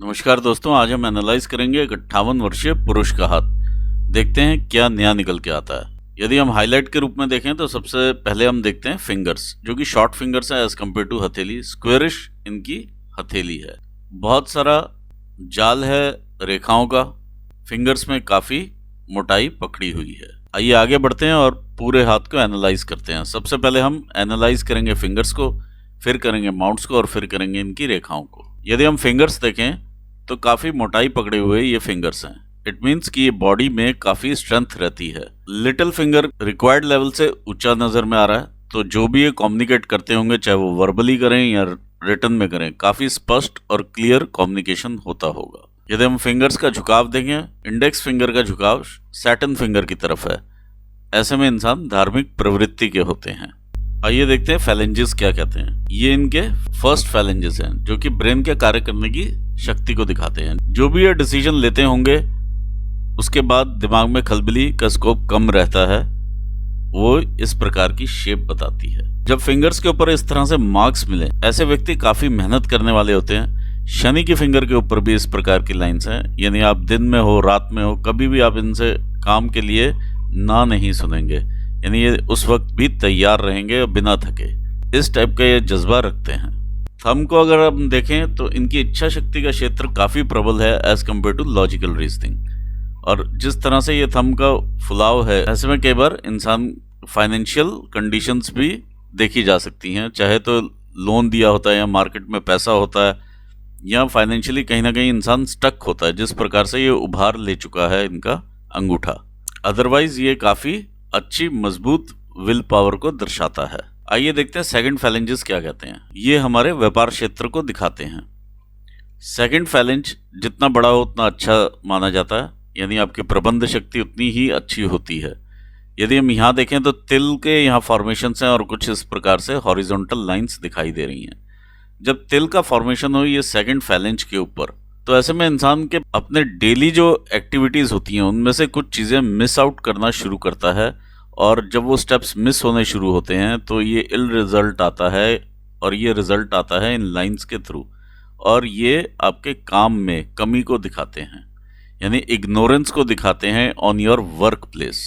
नमस्कार दोस्तों, आज हम एनालाइज करेंगे एक 58 वर्षीय पुरुष का हाथ। देखते हैं क्या नया निकल के आता है। यदि हम हाईलाइट के रूप में देखें तो सबसे पहले हम देखते हैं फिंगर्स, जो कि शॉर्ट फिंगर्स है एज कम्पेयर टू हथेली। स्क्वेरिश इनकी हथेली है, बहुत सारा जाल है रेखाओं का। फिंगर्स में काफ़ी मोटाई पकड़ी हुई है। आइए आगे बढ़ते हैं और पूरे हाथ को एनालाइज करते हैं। सबसे पहले हम एनालाइज करेंगे फिंगर्स को, फिर करेंगे माउंट्स को और फिर करेंगे इनकी रेखाओं को। यदि हम फिंगर्स देखें तो काफ़ी मोटाई पकड़े हुए ये फिंगर्स हैं। इट मीन्स कि ये बॉडी में काफ़ी स्ट्रेंथ रहती है। लिटिल फिंगर रिक्वायर्ड लेवल से ऊंचा नज़र में आ रहा है, तो जो भी ये कम्युनिकेट करते होंगे, चाहे वो वर्बली करें या रिटन में करें, काफ़ी स्पष्ट और क्लियर कम्युनिकेशन होता होगा। यदि हम फिंगर्स का झुकाव देखें, इंडेक्स फिंगर का झुकाव सैटर्न फिंगर की तरफ है। ऐसे में इंसान धार्मिक प्रवृत्ति के होते हैं। आइए देखते हैं फैलेंजेस क्या कहते हैं। ये इनके फर्स्ट फैलेंजेस हैं, जो कि ब्रेन के कार्य करने की शक्ति को दिखाते हैं। जो भी ये डिसीजन लेते होंगे, उसके बाद दिमाग में खलबली का स्कोप कम रहता है, वो इस प्रकार की शेप बताती है। जब फिंगर्स के ऊपर इस तरह से मार्क्स मिले, ऐसे व्यक्ति काफी मेहनत करने वाले होते हैं। शनि की फिंगर के ऊपर भी इस प्रकार की लाइंस हैं, यानी आप दिन में हो रात में हो, कभी भी आप इनसे काम के लिए ना नहीं सुनेंगे, यानी ये उस वक्त भी तैयार रहेंगे बिना थके। इस टाइप का ये जज्बा रखते हैं। थंब को अगर हम देखें तो इनकी इच्छा शक्ति का क्षेत्र काफ़ी प्रबल है as compare to logical reasoning. और जिस तरह से ये थंब का फुलाव है, ऐसे में कई बार इंसान फाइनेंशियल कंडीशंस भी देखी जा सकती हैं। चाहे तो लोन दिया होता है या मार्केट में पैसा होता है, या फाइनेंशियली कहीं ना कहीं इंसान स्टक होता है, जिस प्रकार से ये उभार ले चुका है इनका अंगूठा। अदरवाइज ये काफ़ी अच्छी मजबूत विल पावर को दर्शाता है। आइए देखते हैं सेकंड फैलेंजेस क्या कहते हैं। ये हमारे व्यापार क्षेत्र को दिखाते हैं। सेकंड फैलेंज जितना बड़ा हो उतना अच्छा माना जाता है, यानी आपकी प्रबंध शक्ति उतनी ही अच्छी होती है। यदि हम यहाँ देखें तो तिल के यहाँ फॉर्मेशंस हैं और कुछ इस प्रकार से हॉरिजॉन्टल लाइंस दिखाई दे रही हैं। जब तिल का फॉर्मेशन हो ये सेकंड फैलेंज के ऊपर, तो ऐसे में इंसान के अपने डेली जो एक्टिविटीज़ होती हैं उनमें से कुछ चीज़ें मिस आउट करना शुरू करता है। और जब वो स्टेप्स मिस होने शुरू होते हैं तो ये इल रिजल्ट आता है, और ये रिजल्ट आता है इन लाइंस के थ्रू। और ये आपके काम में कमी को दिखाते हैं, यानी इग्नोरेंस को दिखाते हैं ऑन योर वर्क प्लेस।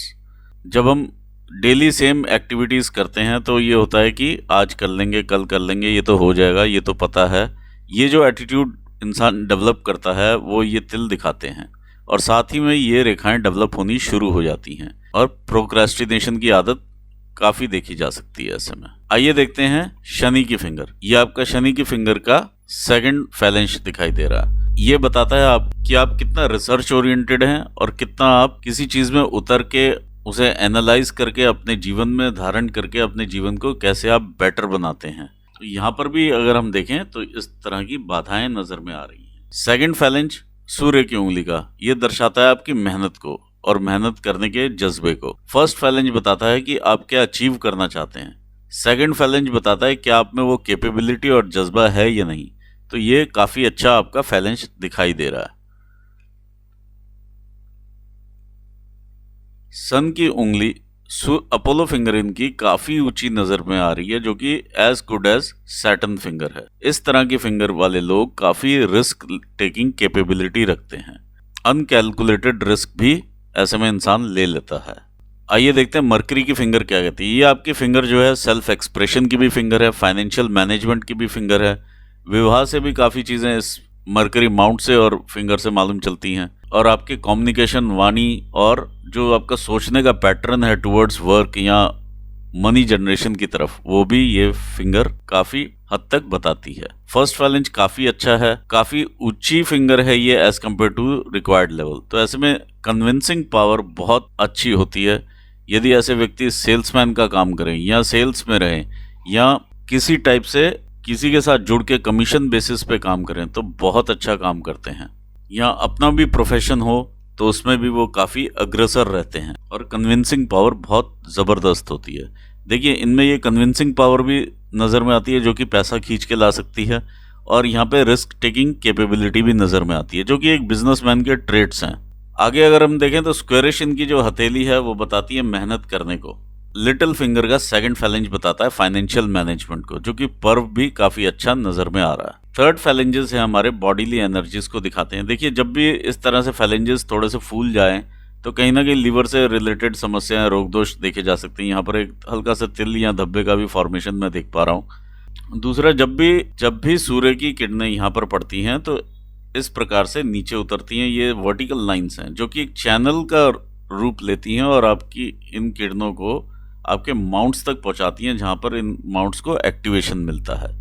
जब हम डेली सेम एक्टिविटीज़ करते हैं तो ये होता है कि आज कर लेंगे, कल कर लेंगे, ये तो हो जाएगा, ये तो पता है। ये जो एटीट्यूड इंसान डेवलप करता है वो ये तिल दिखाते हैं, और साथ ही में ये रेखाएं डेवलप होनी शुरू हो जाती हैं, और प्रोक्रेस्टिनेशन की आदत काफ़ी देखी जा सकती है ऐसे में। आइए देखते हैं शनि की फिंगर। ये आपका शनि की फिंगर का सेकंड फैलेंज दिखाई दे रहा है। ये बताता है आप कि आप कितना रिसर्च ओरिएंटेड हैं और कितना आप किसी चीज़ में उतर के उसे एनालाइज करके अपने जीवन में धारण करके अपने जीवन को कैसे आप बेटर बनाते हैं। तो यहाँ पर भी अगर हम देखें तो इस तरह की बाधाएं नजर में आ रही हैं। सेकंड फैलेंज सूर्य की उंगली का, ये दर्शाता है आपकी मेहनत को और मेहनत करने के जज्बे को। फर्स्ट फैलेंज बताता है कि आप क्या अचीव करना चाहते हैं। सेकंड फैलेंज बताता है कि आप में वो कैपेबिलिटी और जज्बा है या नहीं। तो ये काफी अच्छा आपका फैलेंज दिखाई दे रहा है। सन की उंगली अपोलो फिंगर इनकी काफी ऊंची नजर में आ रही है, जो कि as good as Saturn finger है। इस तरह की फिंगर वाले लोग काफी रिस्क टेकिंग कैपेबिलिटी रखते हैं। अनकैलकुलेटेड रिस्क भी ऐसे में इंसान ले लेता है। आइए देखते हैं मरकरी की फिंगर क्या कहती है। ये आपकी फिंगर जो है सेल्फ एक्सप्रेशन की भी फिंगर है, फाइनेंशियल मैनेजमेंट की भी फिंगर है। विवाह से भी काफ़ी चीज़ें इस मरकरी माउंट से और फिंगर से मालूम चलती हैं। और आपके कम्युनिकेशन, वाणी और जो आपका सोचने का पैटर्न है टुवर्ड्स वर्क या मनी जनरेशन की तरफ, वो भी ये फिंगर काफ़ी हद तक बताती है। फर्स्ट फैलेंज काफ़ी अच्छा है, काफ़ी ऊंची फिंगर है ये as compare to required level. तो ऐसे में कन्विंसिंग पावर बहुत अच्छी होती है। यदि ऐसे व्यक्ति सेल्समैन का काम करें या सेल्स में रहें या किसी टाइप से किसी के साथ जुड़ के कमीशन बेसिस पे काम करें तो बहुत अच्छा काम करते हैं। या अपना भी प्रोफेशन हो तो उसमें भी वो काफ़ी अग्रसर रहते हैं, और कन्विंसिंग पावर बहुत ज़बरदस्त होती है। देखिए इनमें ये कन्विंसिंग पावर भी नज़र में आती है, जो कि पैसा खींच के ला सकती है। और यहाँ पे रिस्क टेकिंग कैपेबिलिटी भी नज़र में आती है, जो कि एक बिजनेसमैन के ट्रेड्स हैं। आगे अगर हम देखें तो स्क्वेरिश इनकी जो हथेली है वो बताती है मेहनत करने को। लिटिल फिंगर का सेकंड फैलेंज बताता है फाइनेंशियल मैनेजमेंट को, जो कि पर्व भी काफ़ी अच्छा नज़र में आ रहा है। थर्ड फैलेंजेस है हमारे बॉडीली एनर्जीज को दिखाते हैं। देखिए जब भी इस तरह से फैलेंजेस थोड़े से फूल जाएं तो कहीं ना कहीं लीवर से रिलेटेड समस्याएं, रोग दोष देखे जा सकते हैं। यहाँ पर एक हल्का सा तिल या धब्बे का भी फॉर्मेशन मैं देख पा रहा हूँ। दूसरा, जब भी सूर्य की किरणें यहाँ पर पड़ती हैं तो इस प्रकार से नीचे उतरती हैं। ये वर्टिकल लाइंस हैं जो कि एक चैनल का रूप लेती हैं और आपकी इन किरणों को आपके माउंट्स तक पहुँचाती हैं, जहाँ पर इन माउंट्स को एक्टिवेशन मिलता है।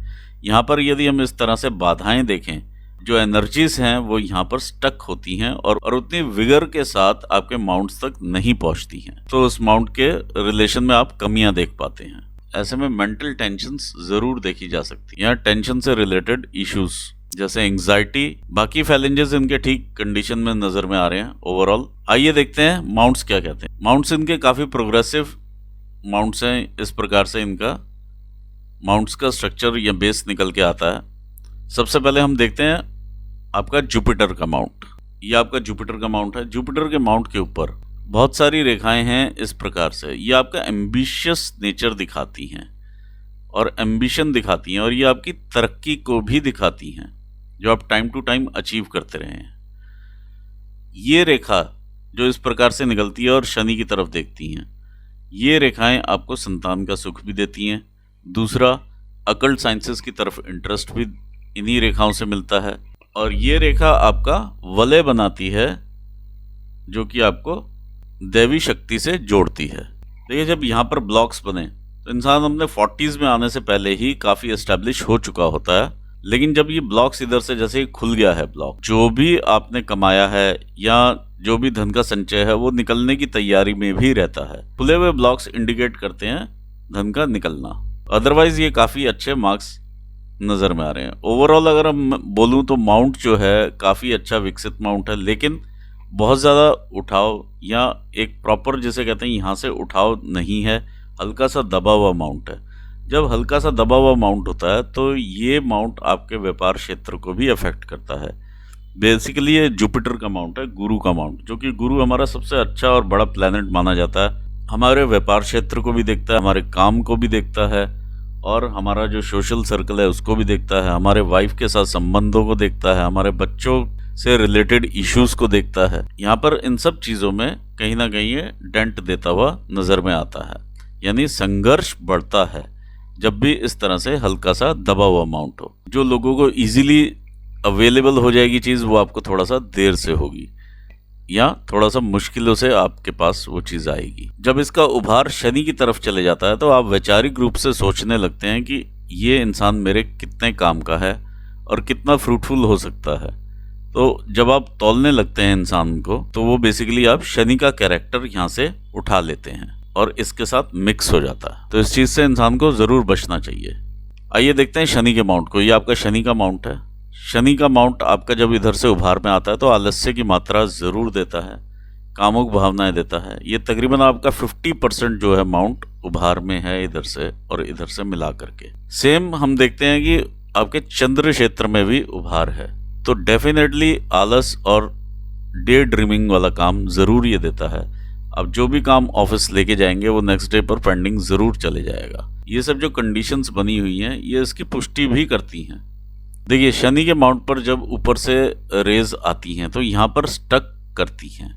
यहाँ पर यदि हम इस तरह से बाधाएं देखें, जो एनर्जीज हैं वो यहाँ पर स्टक होती हैं और उतनी विगर के साथ आपके माउंट्स तक नहीं पहुँचती हैं, तो उस माउंट के रिलेशन में आप कमियां देख पाते हैं। ऐसे में मेंटल टेंशन्स जरूर देखी जा सकती हैं। यहाँ टेंशन से रिलेटेड इश्यूज जैसे एंग्जाइटी, बाकी फैलेंजेस इनके ठीक कंडीशन में नजर में आ रहे हैं ओवरऑल। आइए देखते हैं माउंट्स क्या कहते हैं। माउंट्स इनके काफी प्रोग्रेसिव माउंट्स हैं। इस प्रकार से इनका माउंट्स का स्ट्रक्चर या बेस निकल के आता है। सबसे पहले हम देखते हैं आपका जुपिटर का माउंट। ये आपका जुपिटर का माउंट है। जुपिटर के माउंट के ऊपर बहुत सारी रेखाएं हैं इस प्रकार से। ये आपका एम्बिशियस नेचर दिखाती हैं और एम्बिशन दिखाती हैं, और ये आपकी तरक्की को भी दिखाती हैं जो आप टाइम टू टाइम अचीव करते रहे हैं। ये रेखा जो इस प्रकार से निकलती है और शनि की तरफ देखती हैं, ये रेखाएं आपको संतान का सुख भी देती हैं। दूसरा, अकल्ट साइंसेस की तरफ इंटरेस्ट भी इन्हीं रेखाओं से मिलता है। और ये रेखा आपका वलय बनाती है जो कि आपको दैवी शक्ति से जोड़ती है। देखिए जब यहाँ पर ब्लॉक्स बने तो इंसान अपने 40s में आने से पहले ही काफ़ी एस्टेब्लिश हो चुका होता है, लेकिन जब ये ब्लॉक्स इधर से जैसे ही खुल गया है, ब्लॉक जो भी आपने कमाया है या जो भी धन का संचय है वो निकलने की तैयारी में भी रहता है। खुले हुए ब्लॉक्स इंडिकेट करते हैं धन का निकलना। अदरवाइज ये काफ़ी अच्छे मार्क्स नज़र में आ रहे हैं। ओवरऑल अगर हम बोलूँ तो माउंट जो है काफ़ी अच्छा विकसित माउंट है, लेकिन बहुत ज़्यादा उठाव या एक प्रॉपर जिसे कहते हैं यहाँ से उठाव नहीं है, हल्का सा दबा हुआ माउंट है। जब हल्का सा दबा हुआ माउंट होता है तो ये माउंट आपके व्यापार क्षेत्र को भी अफेक्ट करता है। बेसिकली ये जुपिटर का माउंट है, गुरु का माउंट, जो कि गुरु हमारा सबसे अच्छा और बड़ा प्लैनेट माना जाता है। हमारे व्यापार क्षेत्र को भी देखता है, हमारे काम को भी देखता है, और हमारा जो सोशल सर्कल है उसको भी देखता है, हमारे वाइफ के साथ संबंधों को देखता है, हमारे बच्चों से रिलेटेड इश्यूज को देखता है। यहाँ पर इन सब चीज़ों में कहीं ना कहीं ये डेंट देता हुआ नज़र में आता है, यानी संघर्ष बढ़ता है जब भी इस तरह से हल्का सा दबा हुआ माउंट हो। जो लोगों को इजीली अवेलेबल हो जाएगी चीज़, वो आपको थोड़ा सा देर से होगी या थोड़ा सा मुश्किलों से आपके पास वो चीज़ आएगी। जब इसका उभार शनि की तरफ चले जाता है तो आप वैचारिक रूप से सोचने लगते हैं कि ये इंसान मेरे कितने काम का है और कितना फ्रूटफुल हो सकता है। तो जब आप तौलने लगते हैं इंसान को, तो वो बेसिकली आप शनि का कैरेक्टर यहाँ से उठा लेते हैं और इसके साथ मिक्स हो जाता है। तो इस चीज़ से इंसान को ज़रूर बचना चाहिए। आइए देखते हैं शनि के माउंट को। ये आपका शनि का माउंट है। शनि का माउंट आपका जब इधर से उभार में आता है तो आलस्य की मात्रा ज़रूर देता है, कामुक भावनाएं देता है। ये तकरीबन आपका 50% जो है माउंट उभार में है इधर से और इधर से मिला करके। सेम हम देखते हैं कि आपके चंद्र क्षेत्र में भी उभार है, तो डेफिनेटली आलस और डे ड्रीमिंग वाला काम ज़रूर ये देता है। अब जो भी काम ऑफिस लेके जाएंगे वो नेक्स्ट डे पर पेंडिंग ज़रूर चले जाएगा। ये सब जो कंडीशंस बनी हुई हैं ये इसकी पुष्टि भी करती हैं। देखिए शनि के माउंट पर जब ऊपर से रेज आती हैं तो यहाँ पर स्टक करती हैं,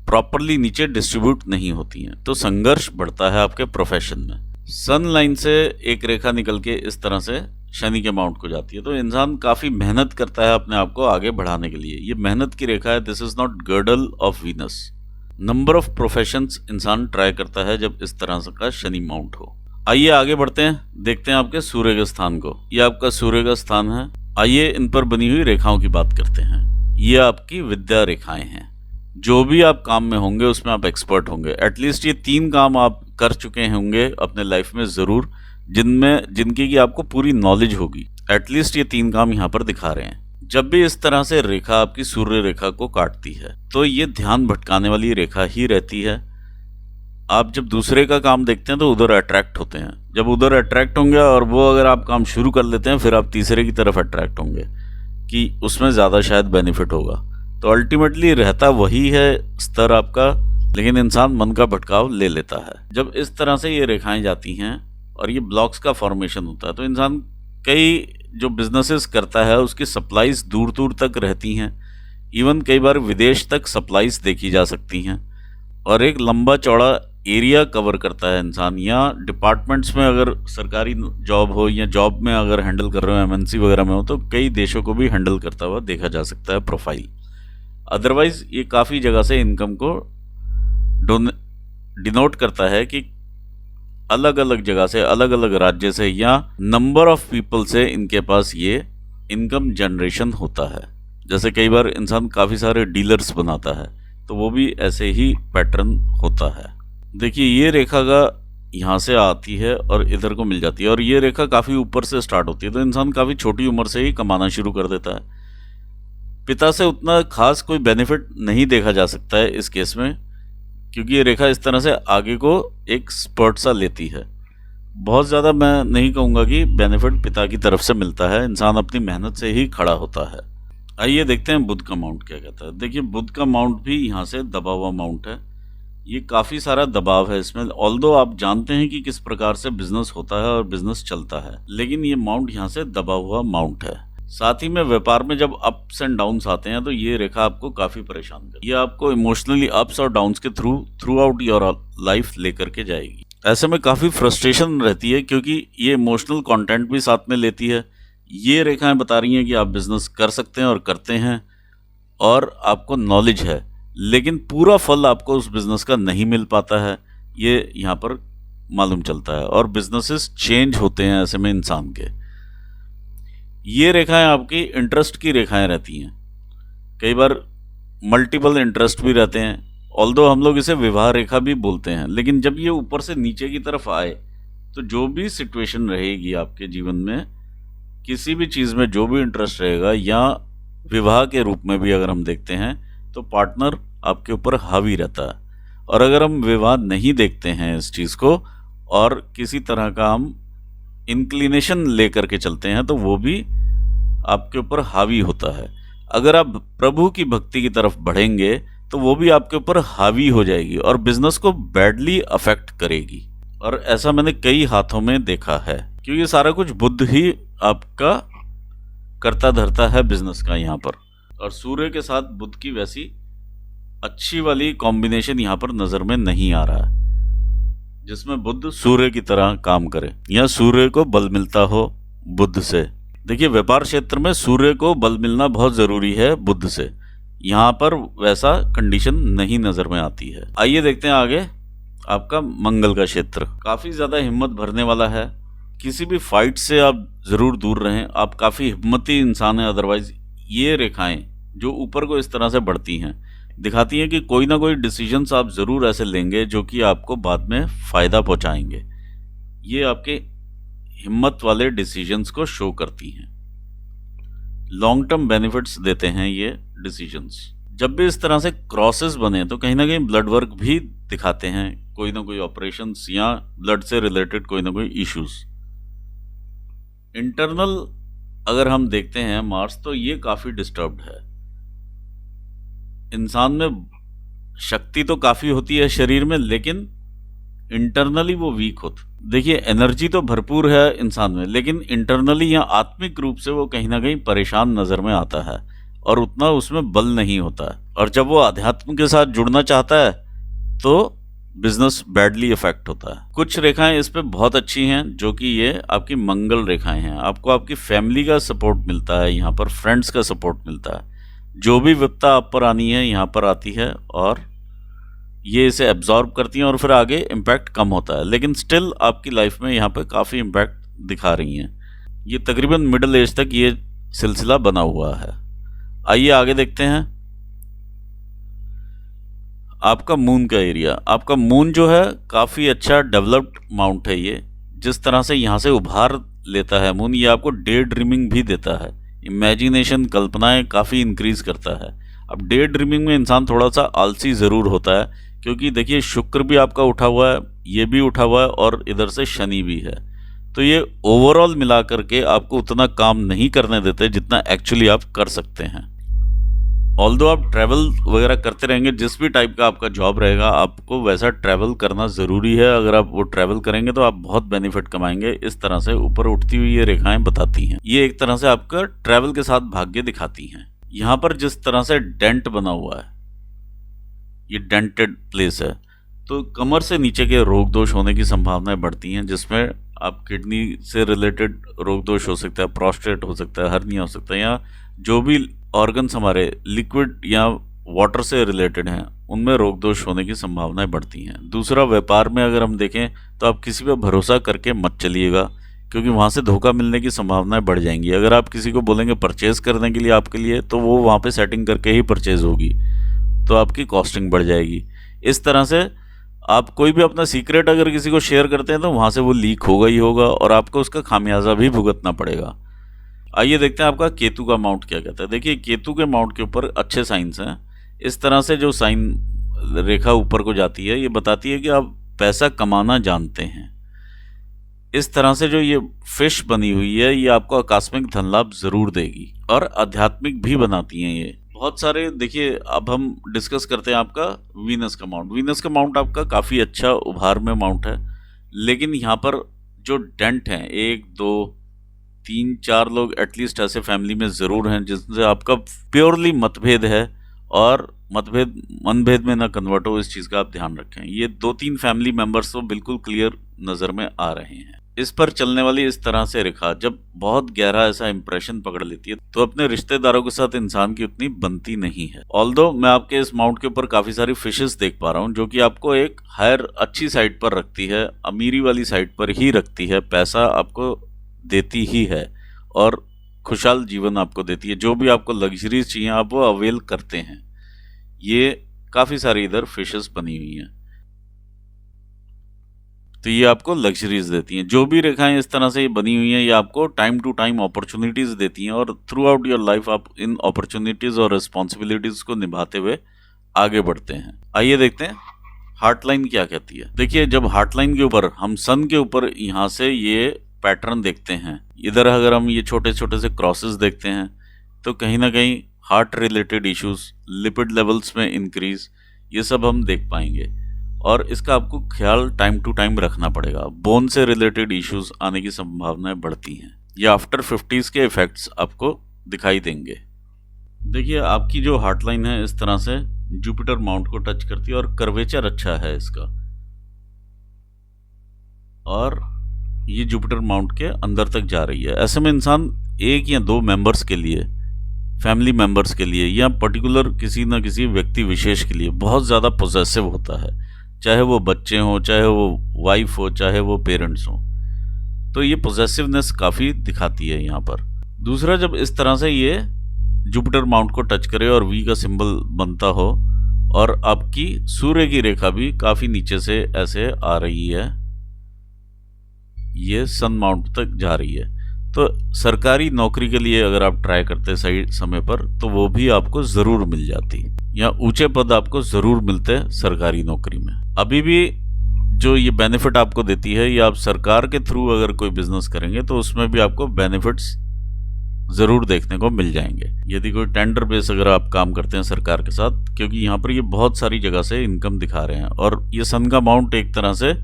प्रॉपरली नीचे डिस्ट्रीब्यूट नहीं होती हैं, तो संघर्ष बढ़ता है आपके प्रोफेशन में। सन लाइन से एक रेखा निकल के इस तरह से शनि के माउंट को जाती है, तो इंसान काफ़ी मेहनत करता है अपने आप को आगे बढ़ाने के लिए। ये मेहनत की रेखा है। This is not girdle of Venus. Number of professions इंसान ट्राई करता है जब इस तरह से का शनि माउंट हो। आइए आगे बढ़ते हैं, देखते हैं आपके सूर्य के स्थान को। ये आपका सूर्य का स्थान है। आइए इन पर बनी हुई रेखाओं की बात करते हैं। ये आपकी विद्या रेखाएं हैं। जो भी आप काम में होंगे उसमें आप एक्सपर्ट होंगे। एटलीस्ट ये 3 काम आप कर चुके होंगे अपने लाइफ में ज़रूर, जिनकी की आपको पूरी नॉलेज होगी। एटलीस्ट ये 3 काम यहाँ पर दिखा रहे हैं। जब भी इस तरह से रेखा आपकी सूर्य रेखा को काटती है तो ये ध्यान भटकाने वाली रेखा ही रहती है। आप जब दूसरे का काम देखते हैं तो उधर अट्रैक्ट होते हैं। जब उधर अट्रैक्ट होंगे और वो अगर आप काम शुरू कर लेते हैं, फिर आप तीसरे की तरफ अट्रैक्ट होंगे कि उसमें ज़्यादा शायद बेनिफिट होगा। तो अल्टीमेटली रहता वही है स्तर आपका, लेकिन इंसान मन का भटकाव ले लेता है। जब इस तरह से ये रेखाएं जाती हैं और ये ब्लॉक्स का फॉर्मेशन होता है तो इंसान कई जो बिजनेसेस करता है उसकी सप्लाईज दूर दूर तक रहती हैं, इवन कई बार विदेश तक सप्लाईज देखी जा सकती हैं। और एक लंबा चौड़ा एरिया कवर करता है इंसान, या डिपार्टमेंट्स में अगर सरकारी जॉब हो या जॉब में अगर हैंडल कर रहे हो एमएनसी वगैरह में हो तो कई देशों को भी हैंडल करता हुआ देखा जा सकता है प्रोफाइल। अदरवाइज ये काफ़ी जगह से इनकम को डिनोट करता है कि अलग अलग जगह से, अलग अलग राज्य से या नंबर ऑफ पीपल से इनके पास ये इनकम जनरेशन होता है। जैसे कई बार इंसान काफ़ी सारे डीलर्स बनाता है तो वो भी ऐसे ही पैटर्न होता है। देखिए ये रेखा का यहाँ से आती है और इधर को मिल जाती है, और ये रेखा काफ़ी ऊपर से स्टार्ट होती है, तो इंसान काफ़ी छोटी उम्र से ही कमाना शुरू कर देता है। पिता से उतना खास कोई बेनिफिट नहीं देखा जा सकता है इस केस में, क्योंकि ये रेखा इस तरह से आगे को एक स्पर्ट सा लेती है। बहुत ज़्यादा मैं नहीं कहूँगा कि बेनिफिट पिता की तरफ से मिलता है, इंसान अपनी मेहनत से ही खड़ा होता है। आइए देखते हैं बुध का माउंट क्या कहता है। देखिए बुध का माउंट भी यहाँ से दबा हुआ माउंट है, ये काफ़ी सारा दबाव है इसमें। ऑल्दो आप जानते हैं कि किस प्रकार से बिजनेस होता है और बिजनेस चलता है, लेकिन ये माउंट यहाँ से दबा हुआ माउंट है। साथ ही में व्यापार में जब अप्स एंड डाउन्स आते हैं तो ये रेखा आपको काफ़ी परेशान करेगी, ये आपको इमोशनली अप्स और डाउन्स के थ्रू आउट योर लाइफ लेकर के जाएगी। ऐसे में काफ़ी फ्रस्ट्रेशन रहती है क्योंकि ये इमोशनल कंटेंट भी साथ में लेती है। ये रेखाएं बता रही हैं कि आप बिजनेस कर सकते हैं और करते हैं और आपको नॉलेज है, लेकिन पूरा फल आपको उस बिजनेस का नहीं मिल पाता है, ये यहाँ पर मालूम चलता है। और बिजनेसेस चेंज होते हैं ऐसे में इंसान के। ये रेखाएं आपकी इंटरेस्ट की रेखाएं रहती हैं, कई बार मल्टीपल इंटरेस्ट भी रहते हैं, ऑल्दो हम लोग इसे विवाह रेखा भी बोलते हैं। लेकिन जब ये ऊपर से नीचे की तरफ आए तो जो भी सिचुएशन रहेगी आपके जीवन में, किसी भी चीज़ में जो भी इंटरेस्ट रहेगा, या विवाह के रूप में भी अगर हम देखते हैं तो पार्टनर आपके ऊपर हावी रहता है। और अगर हम विवाह नहीं देखते हैं इस चीज़ को और किसी तरह का हम इंक्लिनेशन लेकर के चलते हैं तो वो भी आपके ऊपर हावी होता है। अगर आप प्रभु की भक्ति की तरफ बढ़ेंगे तो वो भी आपके ऊपर हावी हो जाएगी और बिजनेस को बैडली अफेक्ट करेगी। और ऐसा मैंने कई हाथों में देखा है, क्योंकि ये सारा कुछ बुध ही आपका करता धरता है बिजनेस का यहाँ पर। और सूर्य के साथ बुध की वैसी अच्छी वाली कॉम्बिनेशन यहाँ पर नज़र में नहीं आ रहा है जिसमें बुध सूर्य की तरह काम करे या सूर्य को बल मिलता हो बुध से। देखिए व्यापार क्षेत्र में सूर्य को बल मिलना बहुत ज़रूरी है बुध से, यहाँ पर वैसा कंडीशन नहीं नज़र में आती है। आइए देखते हैं आगे आपका मंगल का क्षेत्र। काफ़ी ज़्यादा हिम्मत भरने वाला है, किसी भी फाइट से आप ज़रूर दूर रहें, आप काफ़ी हिम्मती इंसान हैं। अदरवाइज ये रेखाएं जो ऊपर को इस तरह से बढ़ती हैं दिखाती हैं कि कोई ना कोई डिसीजंस आप ज़रूर ऐसे लेंगे जो कि आपको बाद में फ़ायदा पहुंचाएंगे। ये आपके हिम्मत वाले डिसीजंस को शो करती हैं, लॉन्ग टर्म बेनिफिट्स देते हैं ये डिसीजंस। जब भी इस तरह से क्रॉसेस बने तो कहीं ना कहीं ब्लड वर्क भी दिखाते हैं, कोई ना कोई ऑपरेशंस या ब्लड से रिलेटेड कोई ना कोई इश्यूज। इंटरनल अगर हम देखते हैं मार्स तो ये काफ़ी डिस्टर्ब्ड है। इंसान में शक्ति तो काफ़ी होती है शरीर में, लेकिन इंटरनली वो वीक होता। देखिए एनर्जी तो भरपूर है इंसान में, लेकिन इंटरनली या आत्मिक रूप से वो कहीं ना कहीं परेशान नज़र में आता है और उतना उसमें बल नहीं होता है। और जब वो अध्यात्म के साथ जुड़ना चाहता है तो बिजनेस बैडली इफेक्ट होता है। कुछ रेखाएं इस पे बहुत अच्छी हैं जो कि ये आपकी मंगल रेखाएं हैं। आपको आपकी फैमिली का सपोर्ट मिलता है, यहाँ पर फ्रेंड्स का सपोर्ट मिलता है। जो भी विपत्ता आप पर आनी है यहाँ पर आती है और ये इसे एब्जॉर्ब करती हैं और फिर आगे इम्पैक्ट कम होता है, लेकिन स्टिल आपकी लाइफ में यहाँ पे काफ़ी इम्पैक्ट दिखा रही हैं। ये तकरीबन मिडिल एज तक ये सिलसिला बना हुआ है। आइए आगे देखते हैं आपका मून का एरिया। आपका मून जो है काफ़ी अच्छा डेवलप्ड माउंट है। ये जिस तरह से यहाँ से उभार लेता है मून, ये आपको डे ड्रीमिंग भी देता है, इमेजिनेशन कल्पनाएं काफ़ी इंक्रीज करता है। अब डे ड्रीमिंग में इंसान थोड़ा सा आलसी ज़रूर होता है, क्योंकि देखिए शुक्र भी आपका उठा हुआ है, ये भी उठा हुआ है और इधर से शनि भी है, तो ये ओवरऑल मिला करके आपको उतना काम नहीं करने देते जितना एक्चुअली आप कर सकते हैं। ऑल्दो आप ट्रैवल वगैरह करते रहेंगे, जिस भी टाइप का आपका जॉब रहेगा आपको वैसा ट्रैवल करना ज़रूरी है। अगर आप वो ट्रैवल करेंगे तो आप बहुत बेनिफिट कमाएंगे। इस तरह से ऊपर उठती हुई ये रेखाएं बताती हैं, ये एक तरह से आपका ट्रैवल के साथ भाग्य दिखाती हैं। यहाँ पर जिस तरह से डेंट बना हुआ है, ये डेंटेड प्लेस है, तो कमर से नीचे के रोग दोष होने की संभावनाएं बढ़ती हैं, जिसमें आप किडनी से रिलेटेड रोग दोष हो सकता है, प्रोस्टेट हो सकता है, हर्निया हो सकता है, या जो भी ऑर्गन्स हमारे लिक्विड या वाटर से रिलेटेड हैं उनमें रोग दोष होने की संभावनाएं बढ़ती हैं। दूसरा, व्यापार में अगर हम देखें तो आप किसी पर भरोसा करके मत चलिएगा, क्योंकि वहाँ से धोखा मिलने की संभावनाएं बढ़ जाएंगी। अगर आप किसी को बोलेंगे परचेज करने के लिए आपके लिए, तो वो वहाँ पे सेटिंग करके ही परचेज होगी, तो आपकी कॉस्टिंग बढ़ जाएगी। इस तरह से आप कोई भी अपना सीक्रेट अगर किसी को शेयर करते हैं तो वहाँ से वो लीक होगा ही होगा और आपको उसका खामियाजा भी भुगतना पड़ेगा। आइए देखते हैं आपका केतु का माउंट क्या कहता है। देखिए, केतु के माउंट के ऊपर अच्छे साइंस हैं। इस तरह से जो साइन रेखा ऊपर को जाती है, ये बताती है कि आप पैसा कमाना जानते हैं। इस तरह से जो ये फिश बनी हुई है, ये आपको आकस्मिक धन लाभ जरूर देगी और आध्यात्मिक भी बनाती हैं ये बहुत सारे। देखिए, अब हम डिस्कस करते हैं आपका वीनस का माउंट। वीनस का माउंट आपका काफ़ी अच्छा उभार में माउंट है, लेकिन यहाँ पर जो डेंट हैं, 1 2 3 4 लोग एटलीस्ट ऐसे फैमिली में ज़रूर हैं जिनसे आपका प्योरली मतभेद है, और मतभेद मनभेद में ना कन्वर्ट हो, इस चीज़ का आप ध्यान रखें। ये 2-3 फैमिली मेंबर्स तो बिल्कुल क्लियर नज़र में आ रहे हैं। इस पर चलने वाली इस तरह से रेखा जब बहुत गहरा ऐसा इंप्रेशन पकड़ लेती है तो अपने रिश्तेदारों के साथ इंसान की उतनी बनती नहीं है। ऑल्दो मैं आपके इस माउंट के ऊपर काफ़ी सारी फिशेस देख पा रहा हूँ, जो कि आपको एक हायर अच्छी साइड पर रखती है, अमीरी वाली साइड पर ही रखती है, पैसा आपको देती ही है और खुशहाल जीवन आपको देती है। जो भी आपको लग्जरीज चाहिए आप वो अवेल करते हैं। ये काफ़ी सारी इधर फिशेस बनी हुई हैं, तो ये आपको लग्जरीज देती हैं। जो भी रेखाएं इस तरह से ये बनी हुई हैं, ये आपको टाइम टू टाइम अपॉर्चुनिटीज देती हैं और थ्रू आउट योर लाइफ आप इन अपॉर्चुनिटीज और रिस्पॉन्सिबिलिटीज को निभाते हुए आगे बढ़ते हैं। आइए देखते हैं हार्ट लाइन क्या कहती है। देखिए, जब हार्ट लाइन के ऊपर हम सन के ऊपर यहाँ से ये पैटर्न देखते हैं, इधर अगर हम ये छोटे छोटे से क्रॉसेस देखते हैं, तो कहीं ना कहीं heart related issues, lipid levels में इंक्रीज, ये सब हम देख पाएंगे। और इसका आपको ख्याल टाइम टू टाइम रखना पड़ेगा। बोन से रिलेटेड इश्यूज आने की संभावनाएं बढ़ती हैं। ये आफ्टर 50s के इफेक्ट्स आपको दिखाई देंगे। देखिए, आपकी जो हार्ट लाइन है इस तरह से जुपिटर माउंट को टच करती है और कर्वेचर अच्छा है इसका, और ये जुपिटर माउंट के अंदर तक जा रही है। ऐसे में इंसान 1 या 2 मेंबर्स के लिए, फैमिली मेंबर्स के लिए, या पर्टिकुलर किसी न किसी व्यक्ति विशेष के लिए बहुत ज़्यादा पोजेसिव होता है, चाहे वो बच्चे हों, चाहे वो वाइफ हो, चाहे वो पेरेंट्स हों। तो ये पोजेसिवनेस काफ़ी दिखाती है यहाँ पर। दूसरा, जब इस तरह से ये जुपिटर माउंट को टच करे और वी का सिंबल बनता हो और आपकी सूर्य की रेखा भी काफ़ी नीचे से ऐसे आ रही है, ये सन माउंट तक जा रही है, तो सरकारी नौकरी के लिए अगर आप ट्राई करते सही समय पर तो वो भी आपको ज़रूर मिल जाती, या ऊंचे पद आपको ज़रूर मिलते सरकारी नौकरी में। अभी भी जो ये बेनिफिट आपको देती है, ये आप सरकार के थ्रू अगर कोई बिजनेस करेंगे तो उसमें भी आपको बेनिफिट्स ज़रूर देखने को मिल जाएंगे। यदि कोई टेंडर बेस अगर आप काम करते हैं सरकार के साथ, क्योंकि यहाँ पर ये बहुत सारी जगह से इनकम दिखा रहे हैं, और ये सन का माउंट एक तरह से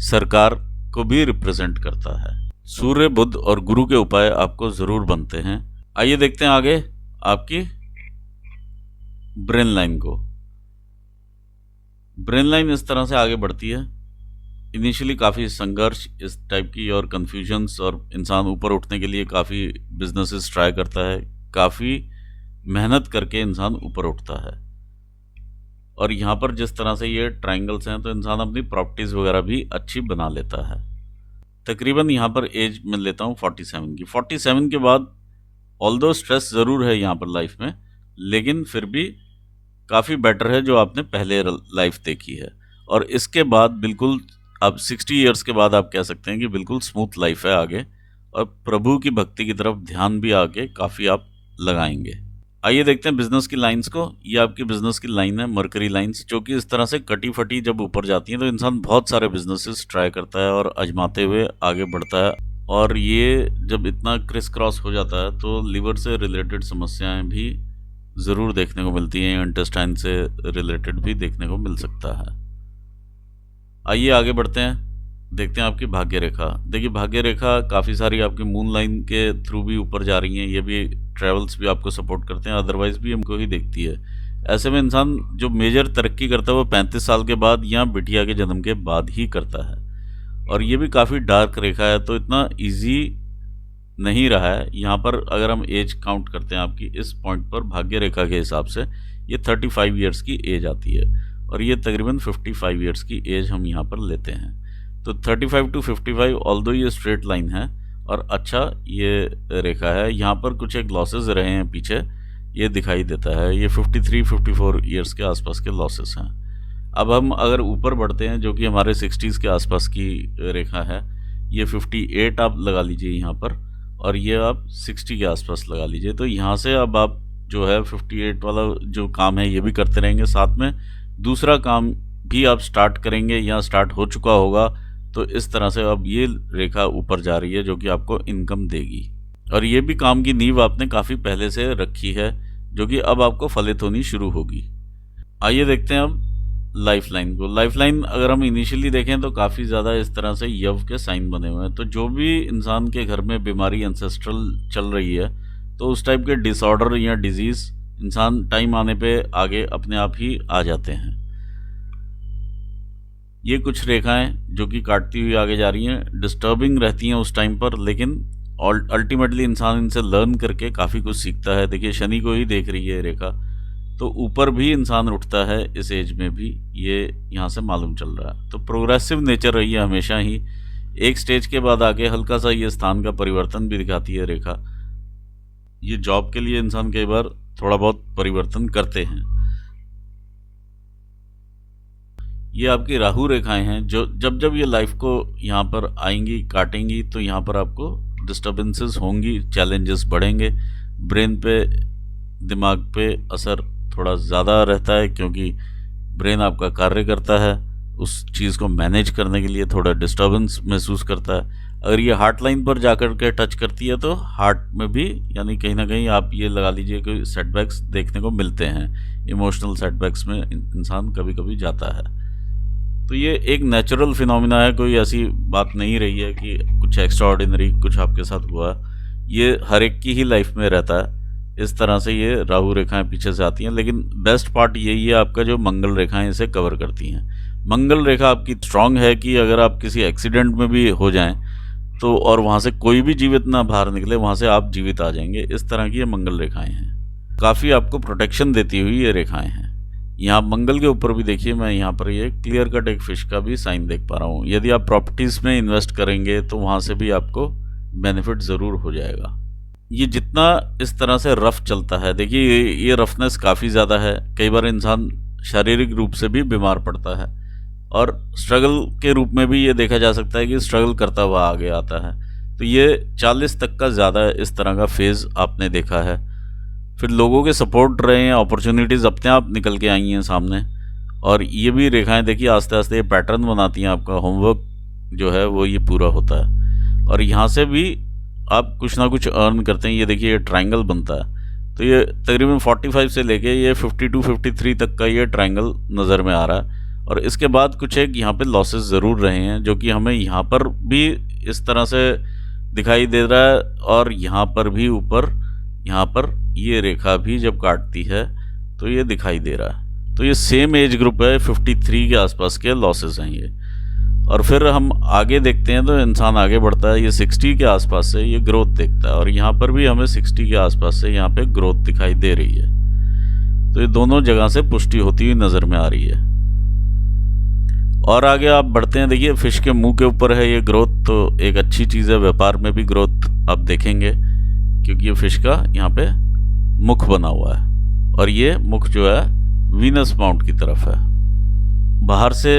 सरकार को भी रिप्रेजेंट करता है। सूर्य, बुध और गुरु के उपाय आपको ज़रूर बनते हैं। आइए देखते हैं आगे आपकी ब्रेन लाइन को। ब्रेन लाइन इस तरह से आगे बढ़ती है। इनिशियली काफ़ी संघर्ष इस टाइप की और कन्फ्यूजन्स, और इंसान ऊपर उठने के लिए काफ़ी बिजनेसेस ट्राई करता है, काफ़ी मेहनत करके इंसान ऊपर उठता है। और यहाँ पर जिस तरह से ये ट्रायंगल्स हैं, तो इंसान अपनी प्रॉपर्टीज़ वगैरह भी अच्छी बना लेता है। तकरीबन यहाँ पर एज मैं लेता हूँ 47 की। 47 के बाद ऑल्दो स्ट्रेस ज़रूर है यहाँ पर लाइफ में, लेकिन फिर भी काफ़ी बेटर है जो आपने पहले लाइफ देखी है। और इसके बाद बिल्कुल अब 60 ईयर्स के बाद आप कह सकते हैं कि बिल्कुल स्मूथ लाइफ है आगे, और प्रभु की भक्ति की तरफ ध्यान भी आगे काफ़ी आप लगाएंगे। आइए देखते हैं बिजनेस की लाइंस को। ये आपकी बिजनेस की लाइन है, मरकरी लाइंस, जो कि इस तरह से कटी फटी जब ऊपर जाती हैं तो इंसान बहुत सारे बिजनेसेस ट्राई करता है और आजमाते हुए आगे बढ़ता है। और ये जब इतना क्रिस क्रॉस हो जाता है तो लिवर से रिलेटेड समस्याएं भी ज़रूर देखने को मिलती हैं, इंटेस्टाइन से रिलेटेड भी देखने को मिल सकता है। आइए आगे बढ़ते हैं, देखते हैं आपकी भाग्य रेखा। देखिए भाग्य रेखा काफ़ी सारी आपकी मून लाइन के थ्रू भी ऊपर जा रही हैं, ये भी ट्रेवल्स भी आपको सपोर्ट करते हैं, अदरवाइज भी हमको ही देखती है। ऐसे में इंसान जो मेजर तरक्की करता है वो 35 साल के बाद या बिटिया के जन्म के बाद ही करता है, और ये भी काफ़ी डार्क रेखा है, तो इतना ईजी नहीं रहा है। यहाँ पर अगर हम एज काउंट करते हैं आपकी इस पॉइंट पर भाग्य रेखा के हिसाब से, ये 35 ईयर्स की एज आती है, और ये तकरीबन 55 ईयर्स की एज हम यहाँ पर लेते हैं। तो 35 टू 55 ऑल्दो ये स्ट्रेट लाइन है और अच्छा ये रेखा है। यहाँ पर कुछ एक लॉसेस रहे हैं पीछे, ये दिखाई देता है, ये 53-54 ईयर्स के आसपास के लॉसेस हैं। अब हम अगर ऊपर बढ़ते हैं, जो कि हमारे 60s के आसपास की रेखा है, ये 58 आप लगा लीजिए यहाँ पर, और ये आप 60 के आसपास लगा लीजिए। तो यहाँ से अब आप जो है 58 वाला जो काम है ये भी करते रहेंगे, साथ में दूसरा काम भी आप स्टार्ट करेंगे या स्टार्ट हो चुका होगा। तो इस तरह से अब ये रेखा ऊपर जा रही है जो कि आपको इनकम देगी, और ये भी काम की नींव आपने काफ़ी पहले से रखी है जो कि अब आपको फलित होनी शुरू होगी। आइए देखते हैं अब लाइफ लाइन को। लाइफ लाइन अगर हम इनिशियली देखें तो काफ़ी ज़्यादा इस तरह से यव के साइन बने हुए हैं। तो जो भी इंसान के घर में बीमारी एंसेस्ट्रल चल रही है, तो उस टाइप के डिसऑर्डर या डिजीज़ इंसान टाइम आने पे आगे अपने आप ही आ जाते हैं। ये कुछ रेखाएं जो कि काटती हुई आगे जा रही हैं, डिस्टर्बिंग रहती हैं उस टाइम पर, लेकिन अल्टीमेटली इंसान इनसे लर्न करके काफ़ी कुछ सीखता है। देखिए शनि को ही देख रही है रेखा, तो ऊपर भी इंसान उठता है इस एज में भी, ये यहाँ से मालूम चल रहा है। तो प्रोग्रेसिव नेचर रही है हमेशा ही, एक स्टेज के बाद आगे हल्का सा ये स्थान का परिवर्तन भी दिखाती है रेखा। ये जॉब के लिए इंसान कई बार थोड़ा बहुत परिवर्तन करते हैं। ये आपकी राहु रेखाएं हैं जो जब जब ये लाइफ को यहाँ पर आएंगी काटेंगी, तो यहाँ पर आपको डिस्टर्बेंसेस होंगी, चैलेंजेस बढ़ेंगे, ब्रेन पे दिमाग पे असर थोड़ा ज़्यादा रहता है, क्योंकि ब्रेन आपका कार्य करता है, उस चीज़ को मैनेज करने के लिए थोड़ा डिस्टर्बेंस महसूस करता है। अगर ये हार्ट लाइन पर जाकर के टच करती है तो हार्ट में भी यानी कहीं ना कहीं आप ये लगा लीजिए कि सेटबैक्स देखने को मिलते हैं। इमोशनल सेटबैक्स में इंसान कभी कभी जाता है। तो ये एक नेचुरल फिनोमिना है, कोई ऐसी बात नहीं रही है कि कुछ एक्स्ट्राऑर्डिनरी कुछ आपके साथ हुआ। ये हर एक की ही लाइफ में रहता है। इस तरह से ये राहु रेखाएं पीछे से आती हैं, लेकिन बेस्ट पार्ट यही है आपका जो मंगल रेखाएं इसे कवर करती हैं। मंगल रेखा आपकी स्ट्रांग है कि अगर आप किसी एक्सीडेंट में भी हो जाएं तो और वहाँ से कोई भी जीवित ना बाहर निकले, वहाँ से आप जीवित आ जाएंगे। इस तरह की ये मंगल रेखाएं हैं, काफ़ी आपको प्रोटेक्शन देती हुई ये रेखाएं हैं। यहाँ मंगल के ऊपर भी देखिए, मैं यहाँ पर ये क्लियर कट एक फिश का भी साइन देख पा रहा हूँ। यदि आप प्रॉपर्टीज़ में इन्वेस्ट करेंगे तो वहाँ से भी आपको बेनिफिट ज़रूर हो जाएगा। ये जितना इस तरह से रफ चलता है, देखिए ये रफनेस काफ़ी ज़्यादा है। कई बार इंसान शारीरिक रूप से भी बीमार पड़ता है, और स्ट्रगल के रूप में भी ये देखा जा सकता है कि स्ट्रगल करता हुआ आगे आता है। तो ये 40 तक का ज़्यादा इस तरह का फेज़ आपने देखा है। फिर लोगों के सपोर्ट रहे हैं, अपॉर्चुनिटीज़ अपने आप निकल के आई हैं सामने, और ये भी रेखाएं देखिए आस्ते आस्ते ये पैटर्न बनाती हैं। आपका होमवर्क जो है वो ये पूरा होता है, और यहाँ से भी आप कुछ ना कुछ अर्न करते हैं। ये देखिए ये ट्रायंगल बनता है, तो ये तकरीबन 45 से लेके ये 52-53 तक का ये ट्रायंगल नज़र में आ रहा है। और इसके बाद कुछ एक यहाँ पे लॉसेस ज़रूर रहे हैं जो कि हमें यहाँ पर भी इस तरह से दिखाई दे रहा है, और यहाँ पर भी ऊपर यहाँ पर ये रेखा भी जब काटती है तो ये दिखाई दे रहा है। तो ये सेम एज ग्रुप है, 53 के आसपास के लॉसेस हैं ये। और फिर हम आगे देखते हैं तो इंसान आगे बढ़ता है, ये 60 के आसपास से ये ग्रोथ देखता है, और यहाँ पर भी हमें 60 के आसपास से यहाँ पे ग्रोथ दिखाई दे रही है। तो ये दोनों जगह से पुष्टि होती हुई नज़र में आ रही है। और आगे आप बढ़ते हैं, देखिए फिश के मुंह के ऊपर है ये ग्रोथ, तो एक अच्छी चीज़ है। व्यापार में भी ग्रोथ आप देखेंगे, क्योंकि ये फिश का यहाँ पे मुख बना हुआ है, और ये मुख जो है वीनस माउंट की तरफ है। बाहर से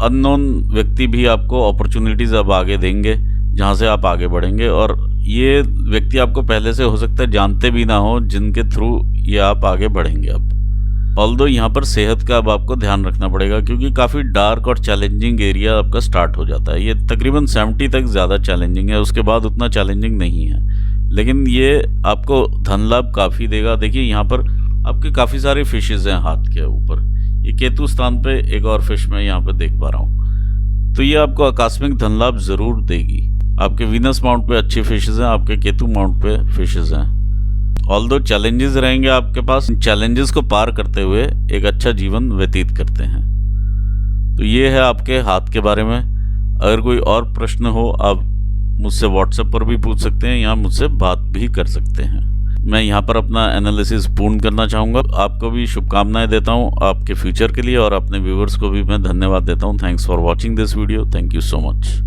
अननोन व्यक्ति भी आपको अपॉर्चुनिटीज़ अब आगे देंगे जहाँ से आप आगे बढ़ेंगे, और ये व्यक्ति आपको पहले से हो सकता है जानते भी ना हो, जिनके थ्रू ये आप आगे बढ़ेंगे। अब ऑल्दो यहाँ पर सेहत का अब आपको ध्यान रखना पड़ेगा, क्योंकि काफ़ी डार्क और चैलेंजिंग एरिया आपका स्टार्ट हो जाता है। ये तकरीबन 70 तक ज़्यादा चैलेंजिंग है, उसके बाद उतना चैलेंजिंग नहीं है, लेकिन ये आपको धन लाभ काफ़ी देगा। देखिए यहाँ पर आपके काफ़ी सारे फिशेज हैं हाथ के ऊपर। ये केतु स्थान पे एक और फिश मैं यहाँ पे देख पा रहा हूँ। तो ये आपको आकस्मिक धन लाभ ज़रूर देगी। आपके वीनस माउंट पे अच्छी फिशेज हैं, आपके केतु माउंट पे फिशेज हैं। ऑल्दो चैलेंजेस रहेंगे आपके पास, इन चैलेंजेस को पार करते हुए एक अच्छा जीवन व्यतीत करते हैं। तो ये है आपके हाथ के बारे में। अगर कोई और प्रश्न हो आप मुझसे व्हाट्सएप पर भी पूछ सकते हैं या मुझसे बात भी कर सकते हैं। मैं यहाँ पर अपना एनालिसिस पूर्ण करना चाहूँगा। आपको भी शुभकामनाएं देता हूँ आपके फ्यूचर के लिए, और अपने व्यूवर्स को भी मैं धन्यवाद देता हूँ। Thanks for watching this video. Thank you so much.